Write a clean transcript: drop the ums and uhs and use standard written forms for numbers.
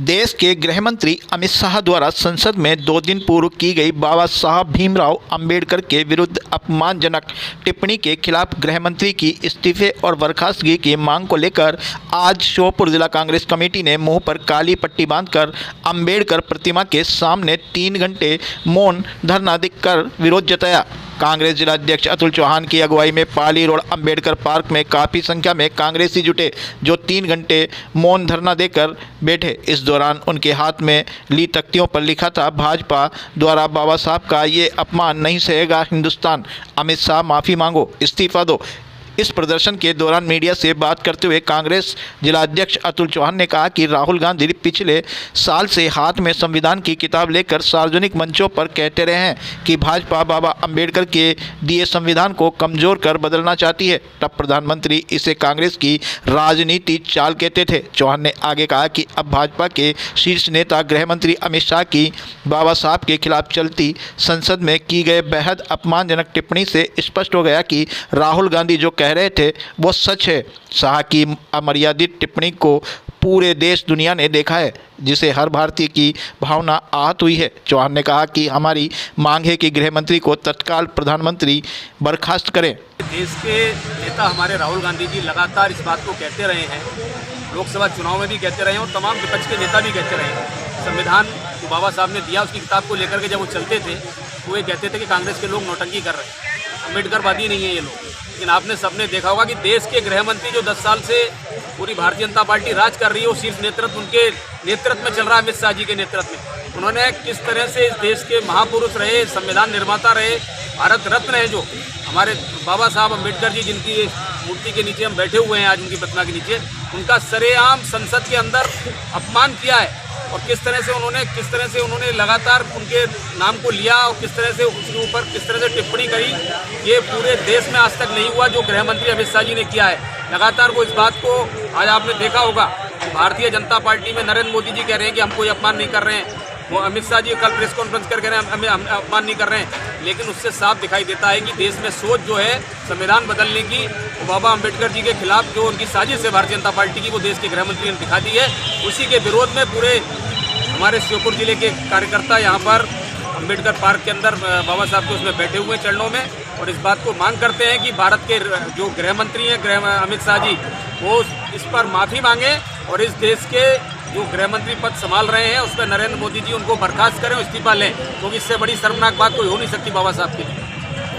देश के गृह मंत्री अमित शाह द्वारा संसद में 2 दिन पूर्व की गई बाबा साहब भीमराव अंबेडकर के विरुद्ध अपमानजनक टिप्पणी के खिलाफ गृह मंत्री की इस्तीफे और बर्खास्तगी की मांग को लेकर आज श्योपुर जिला कांग्रेस कमेटी ने मुंह पर काली पट्टी बांधकर अंबेडकर प्रतिमा के सामने 3 घंटे मौन धरना देकर विरोध जताया। कांग्रेस जिला अध्यक्ष अतुल चौहान की अगुवाई में पाली रोड अंबेडकर पार्क में काफ़ी संख्या में कांग्रेसी जुटे, जो 3 घंटे मौन धरना देकर बैठे। इस दौरान उनके हाथ में ली तख्तियों पर लिखा था, भाजपा द्वारा बाबा साहब का ये अपमान नहीं सहेगा हिंदुस्तान। अमित शाह माफ़ी मांगो, इस्तीफा दो। इस प्रदर्शन के दौरान मीडिया से बात करते हुए कांग्रेस जिला अध्यक्ष अतुल चौहान ने कहा कि राहुल गांधी पिछले साल से हाथ में संविधान की किताब लेकर सार्वजनिक मंचों पर कहते रहे हैं कि भाजपा बाबा अंबेडकर के दिए संविधान को कमज़ोर कर बदलना चाहती है। तब प्रधानमंत्री इसे कांग्रेस की राजनीति चाल कहते थे। चौहान ने आगे कहा कि अब भाजपा के शीर्ष नेता गृह मंत्री अमित शाह की बाबा साहब के खिलाफ चलती संसद में की गए बेहद अपमानजनक टिप्पणी से स्पष्ट हो गया कि राहुल गांधी जो कह रहे थे वो सच है। शाह की अमर्यादित टिप्पणी को पूरे देश दुनिया ने देखा है, जिसे हर भारतीय की भावना आहत हुई है। चौहान ने कहा कि हमारी मांग है कि गृह मंत्री को तत्काल प्रधानमंत्री बर्खास्त करें। देश के नेता हमारे राहुल गांधी जी लगातार इस बात को कहते रहे हैं, लोकसभा चुनाव में भी कहते रहे हैं और तमाम विपक्ष के नेता भी कहते रहे हैं। संविधान जो बाबा साहब ने दिया उसकी किताब को लेकर के जब वो चलते थे तो ये कहते थे कि कांग्रेस के लोग नौटंकी कर रहे हैं, अम्बेडकरवादी नहीं है ये लोग। लेकिन आपने सबने देखा होगा कि देश के गृह मंत्री जो 10 साल से पूरी भारतीय जनता पार्टी राज कर रही है, वो शीर्ष नेतृत्व उनके नेतृत्व में चल रहा है, अमित शाह जी के नेतृत्व में। उन्होंने किस तरह से इस देश के महापुरुष रहे, संविधान निर्माता रहे, भारत रत्न है जो हमारे बाबा साहब अम्बेडकर जी, जिनकी मूर्ति के नीचे हम बैठे हुए हैं आज, उनकी प्रतिमा के नीचे, उनका सरेआम संसद के अंदर अपमान किया है। और किस तरह से उन्होंने लगातार उनके नाम को लिया और किस तरह से उसके ऊपर किस तरह से टिप्पणी करी, ये पूरे देश में आज तक नहीं हुआ जो गृह मंत्री अमित शाह जी ने किया है। लगातार वो इस बात को आज आपने देखा होगा कि भारतीय जनता पार्टी में नरेंद्र मोदी जी कह रहे हैं कि हम कोई अपमान नहीं कर रहे हैं, वो अमित शाह जी कल प्रेस कॉन्फ्रेंस कर रहे हैं हम अपमान नहीं कर रहे हैं। लेकिन उससे साफ दिखाई देता है कि देश में सोच जो है संविधान बदलने की, वो बाबा अंबेडकर जी के खिलाफ जो उनकी साजिश है भारतीय जनता पार्टी की, वो देश के गृह मंत्री ने दिखा दी है। उसी के विरोध में पूरे हमारे श्योपुर जिले के कार्यकर्ता यहाँ पर अंबेडकर पार्क के अंदर बाबा साहब के उसमें बैठे हुए चरणों में, और इस बात को मांग करते हैं कि भारत के जो गृह मंत्री हैं अमित शाह जी, वो इस पर माफ़ी मांगे और इस देश के जो गृह मंत्री पद संभाल रहे हैं उस पर नरेंद्र मोदी जी उनको बर्खास्त करें, इस्तीफा लें, क्योंकि इससे बड़ी शर्मनाक बात कोई हो नहीं सकती बाबा साहब के लिए।